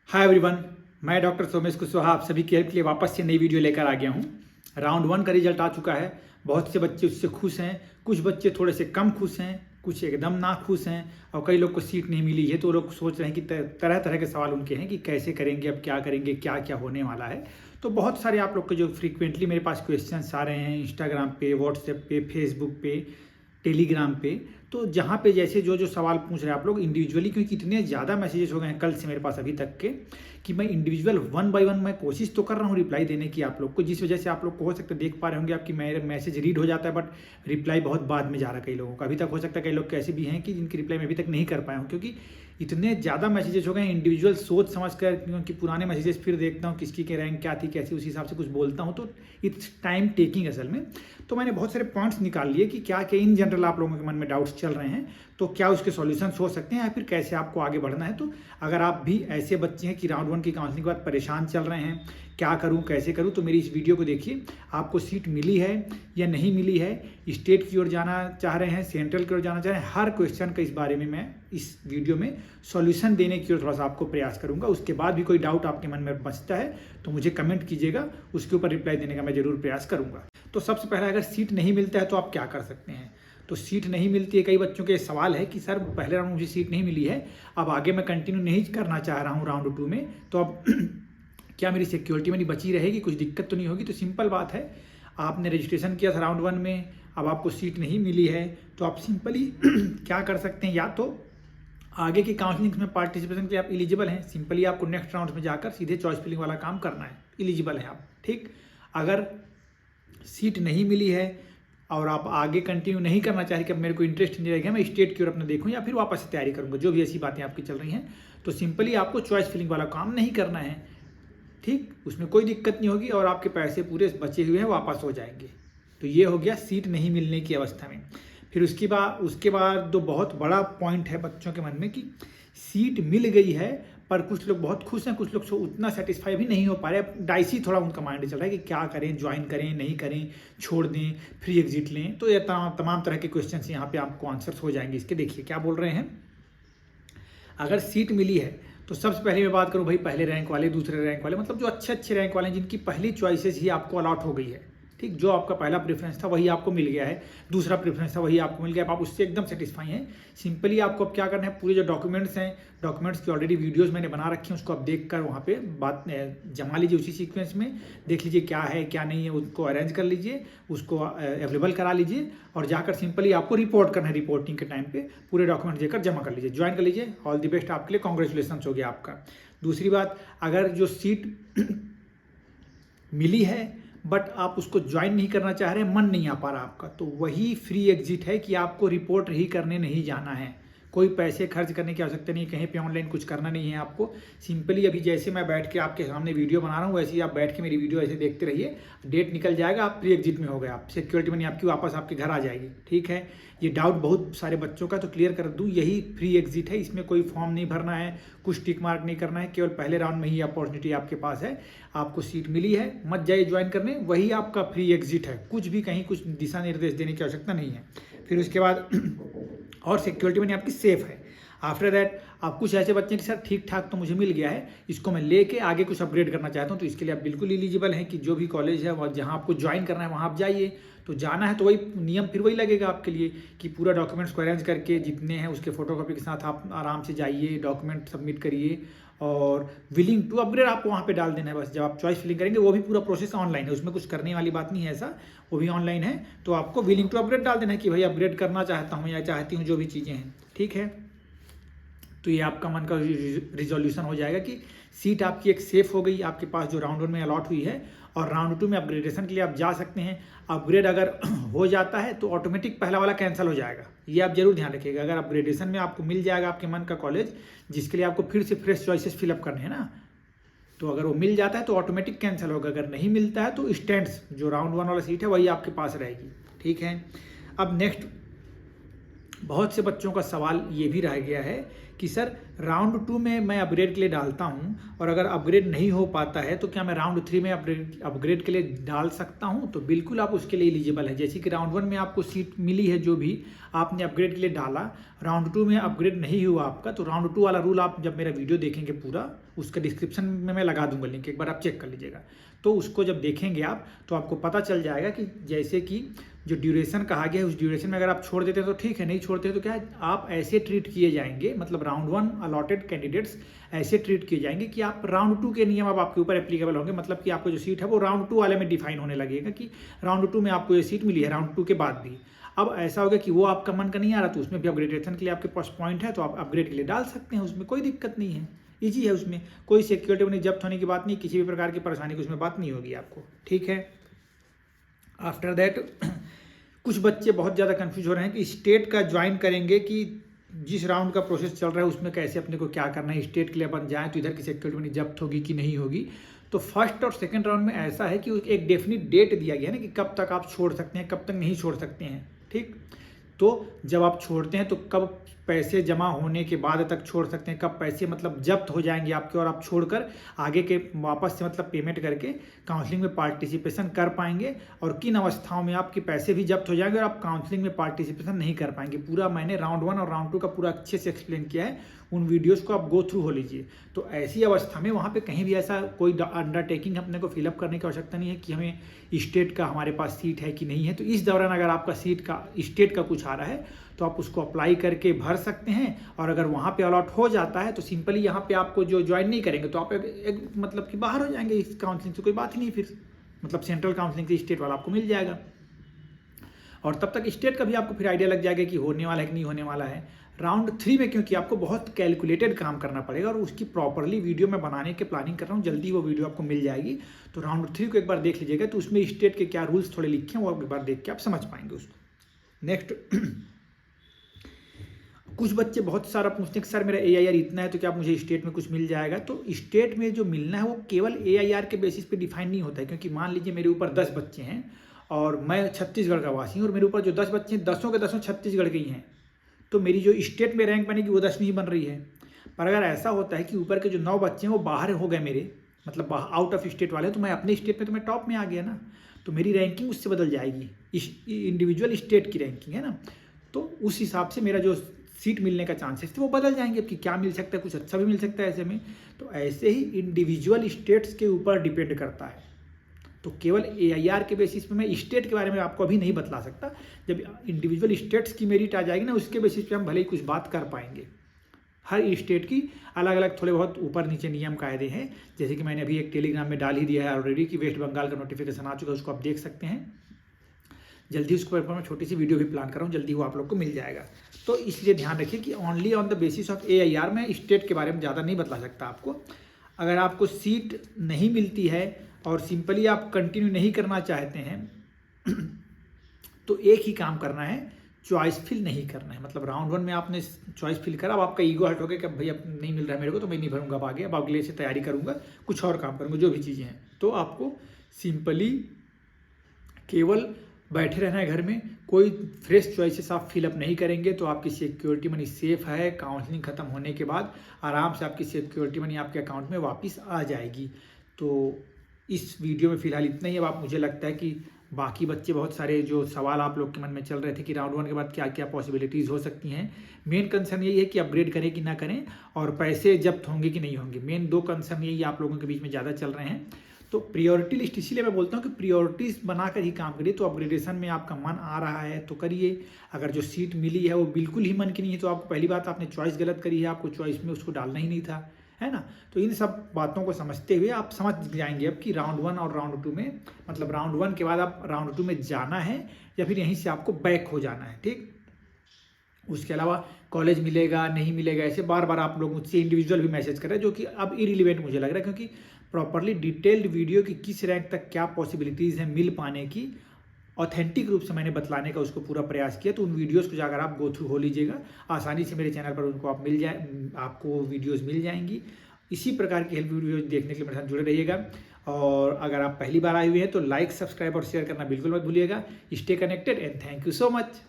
Hi everyone, मैं doctor Somesh Kushwaha आप सभी की हेल्प के लिए वापस से नई वीडियो लेकर आ गया हूँ। राउंड 1 का रिजल्ट आ चुका है। बहुत से बच्चे उससे खुश हैं, कुछ बच्चे थोड़े से कम खुश हैं, कुछ एकदम ना खुश हैं और कई लोग को सीट नहीं मिली है। तो लोग सोच रहे हैं कि तरह तरह के सवाल उनके हैं कि कैसे करेंगे, अब क्या करेंगे, क्या क्या होने वाला है। तो बहुत सारे आप लोग के जो फ्रीक्वेंटली मेरे पास क्वेश्चंस आ रहे हैं इंस्टाग्राम पे, व्हाट्सएप पे, फेसबुक पे, टेलीग्राम पे, तो जहाँ पे जैसे जो जो सवाल पूछ रहे हैं आप लोग इंडिविजुअली, क्योंकि इतने ज़्यादा मैसेजेस हो गए हैं कल से मेरे पास अभी तक के कि मैं इंडिविजुअल 1 बाय 1 मैं कोशिश तो कर रहा हूँ रिप्लाई देने की आप लोग को, जिस वजह से आप लोग को हो सकता है देख पा रहे होंगे आपकी मेरे मैसेज रीड हो जाता है बट रिप्लाई बहुत बाद में जा रहा है कई लोगों का। अभी तक हो सकता है कई लोग कैसे भी हैं कि जिनकी रिप्लाई मैं अभी तक नहीं कर पाया हूँ, क्योंकि इतने ज़्यादा मैसेजेस हो गए हैं। इंडिविजुअल सोच समझ कर, क्योंकि पुराने मैसेजेस फिर देखता हूँ किसकी के रैंक क्या थी, कैसे उस हिसाब से कुछ बोलता हूँ, तो इट्स टाइम टेकिंग असल में। तो मैंने बहुत सारे पॉइंट्स निकाल लिए कि क्या क्या इन जनरल आप लोगों के मन में डाउट्स चल रहे हैं, तो क्या उसके सॉल्यूशंस हो सकते हैं या फिर कैसे आपको आगे बढ़ना है। तो अगर आप भी ऐसे बच्चे हैं कि राउंड 1 की काउंसलिंग के बाद परेशान चल रहे हैं, क्या करूं कैसे करूं, तो मेरी इस वीडियो को देखिए। आपको सीट मिली है या नहीं मिली है, स्टेट की ओर जाना चाह रहे हैं, सेंट्रल की ओर जाना चाह रहे हैं, हर क्वेश्चन का इस बारे में मैं इस वीडियो में सॉल्यूशन देने की ओर थोड़ा सा आपको प्रयास करूंगा। उसके बाद भी कोई डाउट आपके मन में बचता है तो मुझे कमेंट कीजिएगा, उसके ऊपर रिप्लाई देने का मैं जरूर प्रयास करूंगा। तो सबसे पहले अगर सीट नहीं मिलता है तो आप क्या कर सकते हैं। तो सीट नहीं मिलती है, कई बच्चों के सवाल है कि सर पहले राउंड मुझे सीट नहीं मिली है, अब आगे मैं कंटिन्यू नहीं करना चाह रहा हूँ राउंड 2 में, तो अब क्या मेरी सिक्योरिटी मनी बची रहेगी, कुछ दिक्कत तो नहीं होगी। तो सिंपल बात है, आपने रजिस्ट्रेशन किया था राउंड 1 में, अब आपको सीट नहीं मिली है, तो आप सिंपली क्या कर सकते हैं, या तो आगे की काउंसलिंग में पार्टिसिपेशन के लिए आप एलिजिबल हैं, सिंपली आपको नेक्स्ट राउंड में जाकर सीधे चॉइस फिलिंग वाला काम करना है, एलिजिबल है आप, ठीक। अगर सीट नहीं मिली है और आप आगे कंटिन्यू नहीं करना चाह रहे कि अब मेरे को इंटरेस्ट नहीं रहेगा, मैं स्टेट की ओर अपना देखूँ या फिर वापस से तैयारी करूँगा, जो भी ऐसी बातें आपकी चल रही हैं, तो सिंपली आपको चॉइस फिलिंग वाला काम नहीं करना है, ठीक। उसमें कोई दिक्कत नहीं होगी और आपके पैसे पूरे बचे हुए हैं वापस हो जाएंगे। तो ये हो गया सीट नहीं मिलने की अवस्था में। फिर उसके बाद तो बहुत बड़ा पॉइंट है बच्चों के मन में कि सीट मिल गई है पर कुछ लोग बहुत खुश हैं, कुछ लोग उतना सेटिस्फाई भी नहीं हो पा रहे। डाइसी थोड़ा उनका माइंड चल रहा है कि क्या करें, ज्वाइन करें नहीं करें, छोड़ दें, फ्री एग्जिट लें। तो ये तमाम तरह के क्वेश्चन यहाँ पे आपको आंसर्स हो जाएंगे इसके। देखिए क्या बोल रहे हैं। अगर सीट मिली है तो सबसे पहले मैं बात करूं भाई, पहले रैंक वाले, दूसरे रैंक वाले, मतलब जो अच्छे रैंक वाले हैं जिनकी पहली चॉइसेस ही आपको अलॉट हो गई है, ठीक। जो आपका पहला प्रेफरेंस था वही आपको मिल गया है, दूसरा प्रेफरेंस था वही आपको मिल गया, आप उससे एकदम सेटिस्फाई हैं। सिंपली आपको अब क्या करना है, पूरे जो डॉक्यूमेंट्स हैं, डॉक्यूमेंट्स की ऑलरेडी वीडियोस मैंने बना रखी हैं, उसको आप देखकर वहाँ पे बात जमा लीजिए, उसी सीक्वेंस में देख लीजिए क्या है क्या नहीं है, उसको अरेंज कर लीजिए, उसको अवेलेबल करा लीजिए और जाकर सिंपली आपको रिपोर्ट करना है। रिपोर्टिंग के टाइम पे पूरे डॉक्यूमेंट देकर जमा कर लीजिए, ज्वाइन कर लीजिए। ऑल द बेस्ट आपके लिए, कॉन्ग्रेचुलेसन हो गया आपका। दूसरी बात, अगर जो सीट मिली है बट आप उसको ज्वाइन नहीं करना चाह रहे, मन नहीं आ पा रहा आपका, तो वही फ्री एग्जिट है कि आपको रिपोर्ट ही करने नहीं जाना है, कोई पैसे खर्च करने की आवश्यकता नहीं है, कहीं पे ऑनलाइन कुछ करना नहीं है आपको। सिंपली अभी जैसे मैं बैठ के आपके सामने वीडियो बना रहा हूँ वैसे ही आप बैठ के मेरी वीडियो ऐसे देखते रहिए, डेट निकल जाएगा, आप फ्री एग्जिट में हो गए, आप सिक्योरिटी मनी आपकी वापस आपके घर आ जाएगी, ठीक है। ये डाउट बहुत सारे बच्चों का, तो क्लियर कर दूँ, यही फ्री एग्जिट है, इसमें कोई फॉर्म नहीं भरना है, कुछ टिक मार्क नहीं करना है, केवल पहले राउंड में ही अपॉर्चुनिटी आपके पास है, आपको सीट मिली है, मत जाइए ज्वाइन करने, वही आपका फ्री एग्जिट है, कुछ भी कहीं कुछ दिशा निर्देश देने की आवश्यकता नहीं है। फिर उसके बाद और सिक्योरिटी मनी आपकी सेफ है। आफ्टर दैट आप कुछ ऐसे बच्चे हैं कि सर ठीक ठाक तो मुझे मिल गया है, इसको मैं लेके आगे कुछ अपग्रेड करना चाहता हूँ, तो इसके लिए आप बिल्कुल एलिजिबल हैं कि जो भी कॉलेज है वह जहाँ आपको ज्वाइन करना है वहाँ आप जाइए। तो जाना है तो वही नियम फिर वही लगेगा आपके लिए कि पूरा डॉक्यूमेंट्स को अरेंज करके जितने हैं उसके फोटोकॉपी के साथ आप आराम से जाइए, डॉक्यूमेंट सबमिट करिए और विलिंग टू अपग्रेड आपको वहाँ पे डाल देना है। बस जब आप चॉइस फिलिंग करेंगे वो भी पूरा प्रोसेस ऑनलाइन है, उसमें कुछ करने वाली बात नहीं है ऐसा, वो भी ऑनलाइन है। तो आपको विलिंग टू अपग्रेड डाल देना है कि भाई अपग्रेड करना चाहता हूँ या चाहती हूँ, जो भी चीज़ें हैं, ठीक है। तो ये आपका मन का रिजोल्यूशन हो जाएगा कि सीट आपकी एक सेफ हो गई आपके पास, जो राउंड 1 में अलॉट हुई है, और राउंड 2 में अपग्रेडेशन के लिए आप जा सकते हैं। अपग्रेड अगर हो जाता है तो ऑटोमेटिक पहला वाला कैंसिल हो जाएगा, ये आप जरूर ध्यान रखिएगा। अगर अपग्रेडेशन में आपको मिल जाएगा आपके मन का कॉलेज जिसके लिए आपको फिर से फ्रेश चॉइसेस फिलअप करने हैं ना, तो अगर वो मिल जाता है तो ऑटोमेटिक कैंसिल होगा, अगर नहीं मिलता है तो स्टैंड्स जो राउंड 1 वाला सीट है वही आपके पास रहेगी, ठीक है। अब नेक्स्ट, बहुत से बच्चों का सवाल ये भी रह गया है कि सर राउंड 2 में मैं अपग्रेड के लिए डालता हूं और अगर अपग्रेड नहीं हो पाता है तो क्या मैं राउंड 3 में अपग्रेड के लिए डाल सकता हूं। तो बिल्कुल आप उसके लिए एलिजिबल है। जैसे कि राउंड 1 में आपको सीट मिली है, जो भी आपने अपग्रेड के लिए डाला, राउंड 2 में अपग्रेड नहीं हुआ आपका, तो राउंड 2 वाला रूल आप जब मेरा वीडियो देखेंगे पूरा उसका डिस्क्रिप्शन में मैं लगा दूंगा लिंक, एक बार आप चेक कर लीजिएगा। तो उसको जब देखेंगे आप तो आपको पता चल जाएगा कि जैसे कि जो ड्यूरेशन कहा गया है उस ड्यूरेशन में अगर आप छोड़ देते हैं तो ठीक है, नहीं छोड़ते हैं तो क्या है, आप ऐसे ट्रीट किए जाएंगे, मतलब राउंड 1 अलॉटेड कैंडिडेट्स ऐसे ट्रीट किए जाएंगे कि आप राउंड 2 के नियम अब आपके ऊपर एप्लीकेबल होंगे। मतलब कि आपको जो सीट है वो राउंड 2 वाले में डिफाइन होने लगेगा कि राउंड 2 में आपको ये सीट मिली है, राउंड 2 के बाद भी। अब ऐसा होगा कि वो आपका मन का नहीं आ रहा तो उसमें भी अपग्रेडेशन के लिए आपके पास पॉइंट है तो आप अपग्रेड के लिए डाल सकते हैं, उसमें कोई दिक्कत नहीं है, ईजी है, उसमें कोई सिक्योरिटी मनी जब्त होने की बात नहीं, किसी भी प्रकार की परेशानी की उसमें बात नहीं होगी आपको, ठीक है। आफ्टर दैट कुछ बच्चे बहुत ज़्यादा कंफ्यूज हो रहे हैं कि स्टेट का ज्वाइन करेंगे कि जिस राउंड का प्रोसेस चल रहा है उसमें कैसे अपने को क्या करना है, स्टेट के लिए अपन जाएँ तो इधर की सिक्योरिटी मनी जब्त होगी कि नहीं होगी। तो फर्स्ट और सेकंड राउंड में ऐसा है कि एक डेफिनिट डेट दिया गया है ना कि कब तक आप छोड़ सकते हैं, कब तक नहीं छोड़ सकते हैं, ठीक। तो जब आप छोड़ते हैं तो कब पैसे जमा होने के बाद तक छोड़ सकते हैं, कब पैसे मतलब जब्त हो जाएंगे आपके और आप छोड़कर आगे के वापस से मतलब पेमेंट करके काउंसलिंग में पार्टिसिपेशन कर पाएंगे, और किन अवस्थाओं में आपके पैसे भी जब्त हो जाएंगे और आप काउंसलिंग में पार्टिसिपेशन नहीं कर पाएंगे। पूरा मैंने राउंड 1 और राउंड 2 का पूरा अच्छे से एक्सप्लेन किया है, उन वीडियोस को आप गो थ्रू हो लीजिए। तो ऐसी अवस्था में वहाँ पे कहीं भी ऐसा कोई अंडरटेकिंग अपने को फिलअप करने की आवश्यकता नहीं है कि हमें स्टेट का हमारे पास सीट है कि नहीं है। तो इस दौरान अगर आपका सीट का स्टेट का कुछ आ रहा है तो आप उसको अप्लाई करके भर सकते हैं, और अगर वहाँ पे अलॉट हो जाता है तो सिंपली यहाँ पे आपको जो ज्वाइन नहीं करेंगे तो आप एक मतलब कि बाहर हो जाएंगे इस काउंसलिंग से, कोई बात ही नहीं, फिर मतलब सेंट्रल काउंसलिंग से स्टेट वाला आपको मिल जाएगा। और तब तक स्टेट का भी आपको फिर आइडिया लग जाएगा कि होने वाला है कि नहीं होने वाला है। राउंड 3 में क्योंकि आपको बहुत कैलकुलेटेड काम करना पड़ेगा और उसकी प्रॉपरली वीडियो मैं बनाने की प्लानिंग कर रहा हूँ, जल्दी वो वीडियो आपको मिल जाएगी। तो राउंड 3 को एक बार देख लीजिएगा, तो उसमें स्टेट के क्या रूल्स थोड़े लिखे हैं वो एक बार देख के आप समझ पाएंगे उसको। नेक्स्ट कुछ बच्चे बहुत सारा पूछते हैं कि सर मेरा AIR इतना है तो क्या मुझे स्टेट में कुछ मिल जाएगा। तो स्टेट में जो मिलना है वो केवल AIR के बेसिस पे डिफाइन नहीं होता है, क्योंकि मान लीजिए मेरे ऊपर 10 बच्चे हैं और मैं छत्तीसगढ़ का वासी हूँ और मेरे ऊपर जो 10 बच्चे हैं 10 के 10 छत्तीसगढ़ के ही हैं, तो मेरी जो स्टेट में रैंक बनेगी वो 10वीं बन रही है। पर अगर ऐसा होता है कि ऊपर के जो 9 बच्चे हैं वो बाहर हो गए मेरे, मतलब आउट ऑफ स्टेट वाले, तो मैं अपने स्टेट में तो मैं टॉप में आ गया ना, तो मेरी रैंकिंग उससे बदल जाएगी, इंडिविजुअल स्टेट की रैंकिंग है ना। तो उस हिसाब से मेरा जो सीट मिलने का चांसेस थे वो बदल जाएंगे। अब कि क्या मिल सकता है, कुछ अच्छा भी मिल सकता है ऐसे में। तो ऐसे ही इंडिविजुअल स्टेट्स के ऊपर डिपेंड करता है। तो केवल AIR के बेसिस पे मैं स्टेट के बारे में आपको अभी नहीं बतला सकता, जब इंडिविजुअल स्टेट्स की मेरिट आ जाएगी ना उसके बेसिस पे हम भले ही कुछ बात कर पाएंगे। हर स्टेट की अलग अलग थोड़े बहुत ऊपर नीचे नियम कायदे हैं, जैसे कि मैंने अभी एक टेलीग्राम में डाल ही दिया है ऑलरेडी कि वेस्ट बंगाल का नोटिफिकेशन आ चुका है, उसको आप देख सकते हैं। जल्दी उसके ऊपर मैं छोटी सी वीडियो भी प्लान कर रहा हूँ, जल्दी वो आप लोग को मिल जाएगा। तो इसलिए ध्यान रखिए कि only on the basis of AIR में स्टेट के बारे में ज़्यादा नहीं बतला सकता आपको। अगर आपको सीट नहीं मिलती है और सिंपली आप कंटिन्यू नहीं करना चाहते हैं तो एक ही काम करना है, चॉइस फिल नहीं करना है। मतलब राउंड 1 में आपने चॉइस फिल करा, अब आपका ईगो हट हो गया कि भाई अब नहीं मिल रहा है मेरे को तो मैं नहीं भरूंगा, अब आगे अब अगले से तैयारी करूंगा, कुछ और काम करूंगा, जो भी चीज़ें हैं। तो आपको सिंपली केवल बैठे रहना है घर में, कोई फ्रेश चॉइसेस आप फिलअप नहीं करेंगे तो आपकी सिक्योरिटी मनी सेफ है। काउंसलिंग खत्म होने के बाद आराम से आपकी सिक्योरिटी मनी आपके अकाउंट में वापस आ जाएगी। तो इस वीडियो में फिलहाल इतना ही। अब आप मुझे लगता है कि बाकी बच्चे बहुत सारे जो सवाल आप लोग के मन में चल रहे थे कि राउंड 1 के बाद क्या क्या पॉसिबिलिटीज़ हो सकती हैं, मेन कंसर्न यही है कि अपग्रेड करें कि ना करें और पैसे जब्त होंगे कि नहीं होंगे। मेन 2 कंसर्न यही आप लोगों के बीच में ज़्यादा चल रहे हैं। तो प्रियोरिटी लिस्ट इसीलिए मैं बोलता हूँ कि प्रियोरिटीज़ बनाकर ही काम करिए। तो अपग्रेडेशन में आपका मन आ रहा है तो करिए, अगर जो सीट मिली है वो बिल्कुल ही मन की नहीं है तो आपको पहली बात आपने चॉइस गलत करी है, आपको चॉइस में उसको डालना ही नहीं था, है ना। तो इन सब बातों को समझते हुए आप समझ जाएंगे अब कि राउंड 1 और राउंड 2 में, मतलब राउंड 1 के बाद आप राउंड 2 में जाना है या फिर यहीं से आपको बैक हो जाना है, ठीक। उसके अलावा कॉलेज मिलेगा नहीं मिलेगा ऐसे बार बार आप लोग मुझसे इंडिविजुअल भी मैसेज कर रहे हैं, जो कि अब इरिलीवेंट मुझे लग रहा है, क्योंकि प्रॉपरली डिटेल्ड वीडियो की किस रैंक तक क्या पॉसिबिलिटीज़ हैं मिल पाने की ऑथेंटिक रूप से मैंने बतलाने का उसको पूरा प्रयास किया। तो उन वीडियोस को जाकर आप गो थ्रू हो लीजिएगा, आसानी से मेरे चैनल पर उनको आप आपको वीडियोस मिल जाएंगी। इसी प्रकार की हेल्प वीडियो देखने के लिए मेरे साथ जुड़े रहिएगा। और अगर आप पहली बार आए हुए हैं तो लाइक, सब्सक्राइब और शेयर करना बिल्कुल मत भूलिएगा। Stay connected and thank you so much.